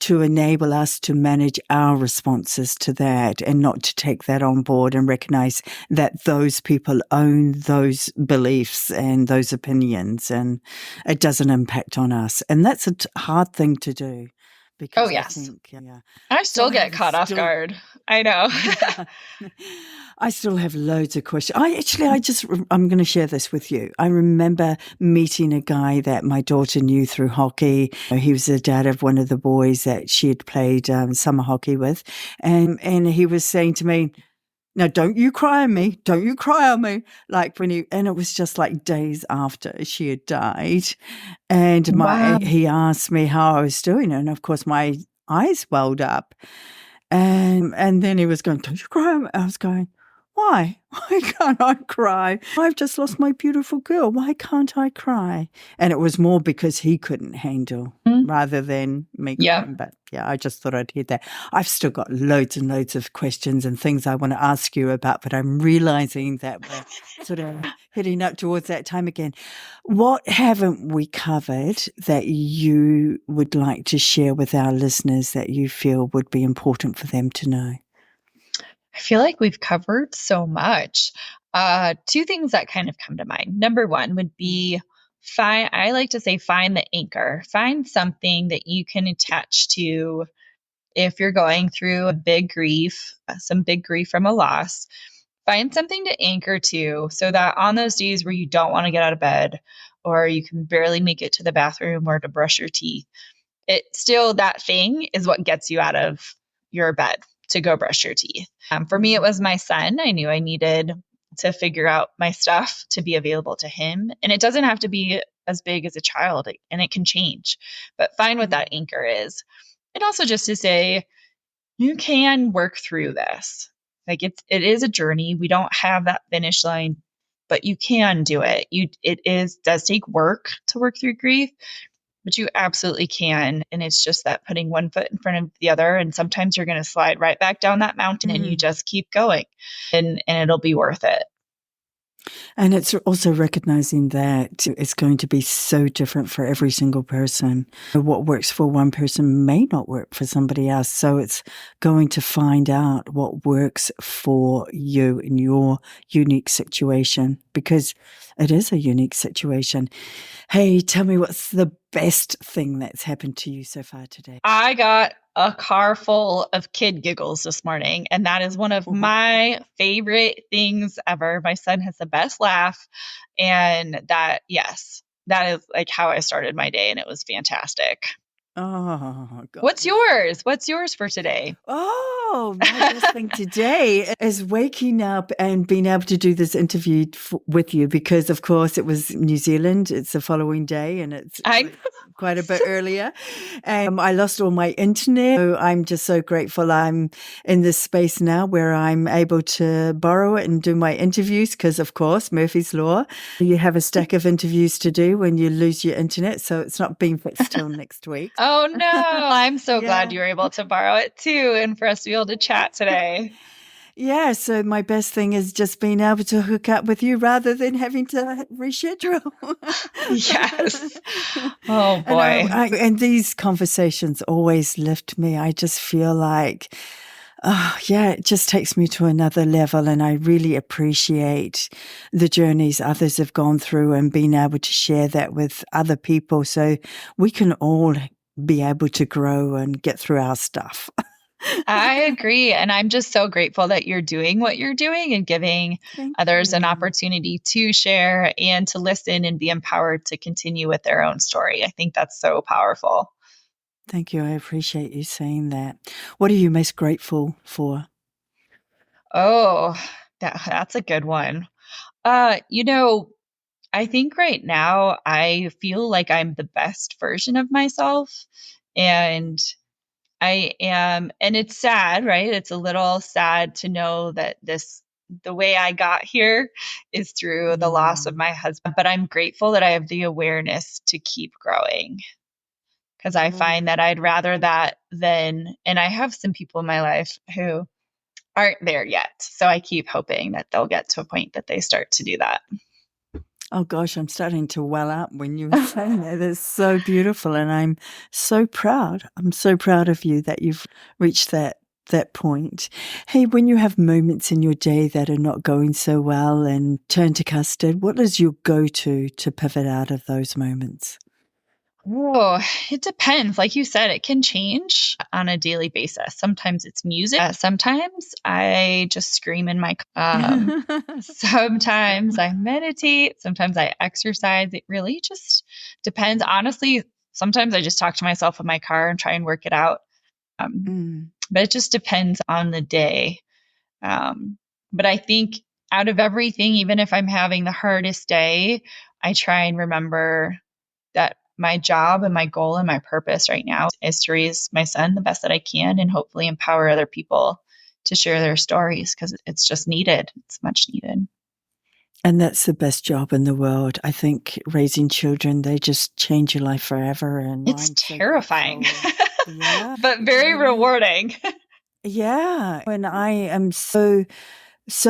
Speaker 2: to enable us to manage our responses to that, and not to take that on board and recognize that those people own those beliefs and those opinions, and it doesn't impact on us. And that's a hard thing to do. Because
Speaker 1: yes. I still get caught off guard. I know.
Speaker 2: I still have loads of questions. I'm going to share this with you. I remember meeting a guy that my daughter knew through hockey. He was the dad of one of the boys that she had played summer hockey with. And he was saying to me, Now, don't you cry on me. Don't you cry on me. Like and it was just like days after she had died. And
Speaker 1: Wow.
Speaker 2: he asked me how I was doing. And of course, my eyes welled up. And then he was going, don't you cry on me. I was going, why? Why can't I cry? I've just lost my beautiful girl. Why can't I cry? And it was more because he couldn't handle rather than me crying. But yeah, I just thought I'd hear that. I've still got loads and loads of questions and things I want to ask you about, but I'm realizing that we're sort of heading up towards that time again. What haven't we covered that you would like to share with our listeners that you feel would be important for them to know?
Speaker 1: I feel like we've covered so much. Two things that kind of come to mind. Number one would be I like to say, find the anchor. Find something that you can attach to if you're going through a big grief, some big grief from a loss. Find something to anchor to so that on those days where you don't want to get out of bed or you can barely make it to the bathroom or to brush your teeth, it still, that thing is what gets you out of your bed to go brush your teeth. For me, it was my son. I knew I needed to figure out my stuff to be available to him. And it doesn't have to be as big as a child, and it can change, but find what that anchor is. And also just to say, you can work through this. Like it is a journey. We don't have that finish line, but you can do it. Does take work to work through grief, but you absolutely can. And it's just that putting one foot in front of the other. And sometimes you're going to slide right back down that mountain and you just keep going and it'll be worth it.
Speaker 2: And it's also recognizing that it's going to be so different for every single person. What works for one person may not work for somebody else. So it's going to find out what works for you in your unique situation, because it is a unique situation. Hey, tell me, what's the best thing that's happened to you so far today?
Speaker 1: I got a car full of kid giggles this morning, and that is one of my favorite things ever. My son has the best laugh, and that is like how I started my day, and it was fantastic.
Speaker 2: Oh, God.
Speaker 1: What's yours? What's yours for today?
Speaker 2: Oh, my best thing today is waking up and being able to do this interview with you, because, of course, it was New Zealand. It's the following day, and it's quite a bit earlier. And I lost all my internet. So I'm just so grateful I'm in this space now where I'm able to borrow it and do my interviews, because, of course, Murphy's Law, you have a stack of interviews to do when you lose your internet. So it's not being fixed till next week.
Speaker 1: Oh, no. I'm so glad you were able to borrow it too, and for us to be able to chat today.
Speaker 2: Yeah, so my best thing is just being able to hook up with you rather than having to reschedule.
Speaker 1: Yes. Oh, boy.
Speaker 2: And these conversations always lift me. I just feel like, it just takes me to another level. And I really appreciate the journeys others have gone through and being able to share that with other people so we can all be able to grow and get through our stuff.
Speaker 1: I agree. And I'm just so grateful that you're doing what you're doing and giving others an opportunity to share and to listen and be empowered to continue with their own story. I think that's so powerful.
Speaker 2: Thank you. I appreciate you saying that. What are you most grateful for?
Speaker 1: Oh, that's a good one. I think right now I feel like I'm the best version of myself, and I am, and it's sad, right? It's a little sad to know that the way I got here is through the loss of my husband, but I'm grateful that I have the awareness to keep growing, because I find that I'd rather that than, and I have some people in my life who aren't there yet. So I keep hoping that they'll get to a point that they start to do that.
Speaker 2: Oh gosh, I'm starting to well up when you were saying that. It's so beautiful, and I'm so proud. I'm so proud of you that you've reached that point. Hey, when you have moments in your day that are not going so well and turn to custard, what is your go-to to pivot out of those moments?
Speaker 1: Oh, it depends. Like you said, it can change on a daily basis. Sometimes it's music. Sometimes I just scream in my sometimes I meditate. Sometimes I exercise. It really just depends. Honestly, sometimes I just talk to myself in my car and try and work it out. But it just depends on the day. But I think out of everything, even if I'm having the hardest day, I try and remember that my job and my goal and my purpose right now is to raise my son the best that I can and hopefully empower other people to share their stories because it's just needed. It's much needed.
Speaker 2: And that's the best job in the world. I think raising children, they just change your life forever. And
Speaker 1: It's
Speaker 2: I'm so
Speaker 1: terrifying,
Speaker 2: grateful. Yeah.
Speaker 1: but very rewarding.
Speaker 2: Yeah. And I am so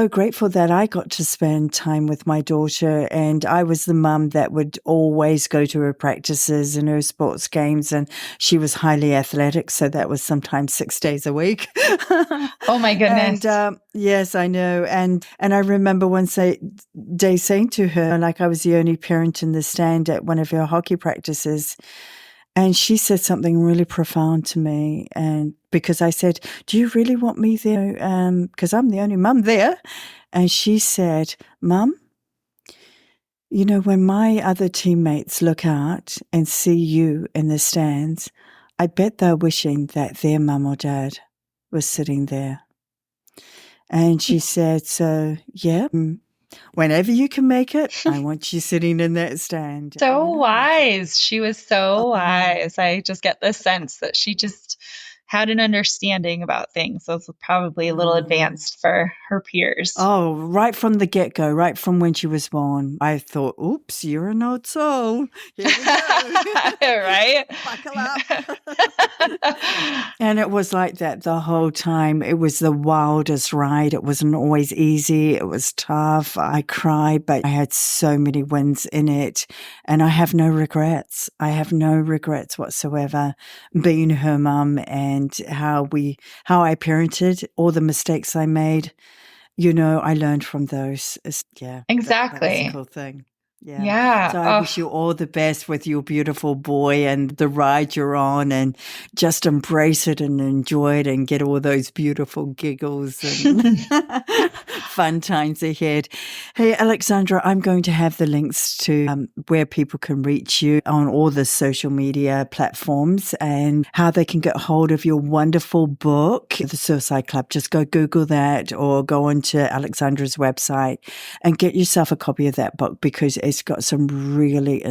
Speaker 2: grateful that I got to spend time with my daughter, and I was the mum that would always go to her practices and her sports games, and she was highly athletic, so that was sometimes 6 days a week.
Speaker 1: Oh my
Speaker 2: And
Speaker 1: goodness.
Speaker 2: yes, I know. And I remember one day saying to her, like I was the only parent in the stand at one of her hockey practices, and she said something really profound to me. And because I said, "Do you really want me there?" Because I'm the only mum there. And she said, "Mum, you know, when my other teammates look out and see you in the stands, I bet they're wishing that their mum or dad was sitting there." And she said, "So, yeah, whenever you can make it, I want you sitting in that stand."
Speaker 1: So
Speaker 2: You know,
Speaker 1: wise. She was so
Speaker 2: oh,
Speaker 1: wise. I just get the sense that she just had an understanding about things. So it's probably a little
Speaker 2: mm.
Speaker 1: advanced for her peers.
Speaker 2: Oh, right from the get-go, right from when she was born, I thought, "Oops, you're an old soul. Here we go.
Speaker 1: Right?
Speaker 2: Buckle up." And it was like that the whole time. It was the wildest ride. It wasn't always easy. It was tough. I cried, but I had so many wins in it. And I have no regrets. I have no regrets whatsoever being her mum and how I parented, all the mistakes I made. You know, I learned from those. That was a
Speaker 1: Exactly.
Speaker 2: cool thing. Yeah.
Speaker 1: Yeah.
Speaker 2: So I
Speaker 1: Oh,
Speaker 2: wish you all the best with your beautiful boy and the ride you're on, and just embrace it and enjoy it and get all those beautiful giggles and fun times ahead. Hey, Alexandra, I'm going to have the links to where people can reach you on all the social media platforms and how they can get hold of your wonderful book, The Suicide Club. Just go Google that or go onto Alexandra's website and get yourself a copy of that book, because it's got some really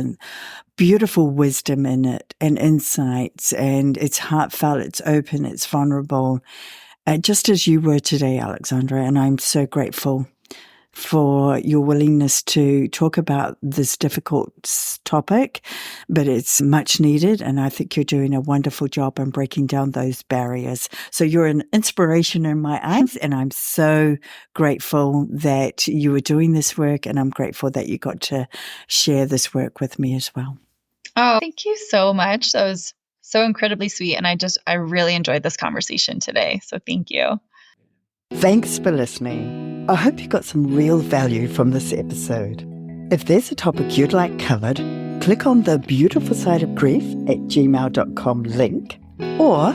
Speaker 2: beautiful wisdom in it and insights, and it's heartfelt, it's open, it's vulnerable, just as you were today, Alexandra. And I'm so grateful for your willingness to talk about this difficult topic, but it's much needed. And I think you're doing a wonderful job in breaking down those barriers. So you're an inspiration in my eyes, and I'm so grateful that you were doing this work. And I'm grateful that you got to share this work with me as well.
Speaker 1: oh, thank you so much. That was so incredibly sweet. And I really enjoyed this conversation today. So thank you.
Speaker 2: Thanks for listening. I hope you got some real value from this episode. If there's a topic you'd like covered, click on the Beautiful Side of Grief at gmail.com link, or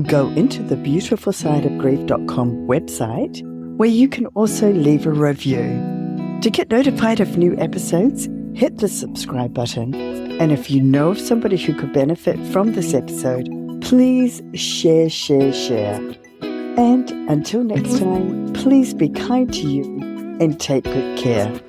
Speaker 2: go into the beautifulsideofgrief.com website, where you can also leave a review. To get notified of new episodes, hit the subscribe button. And if you know of somebody who could benefit from this episode, please share. And until next time, please be kind to you and take good care.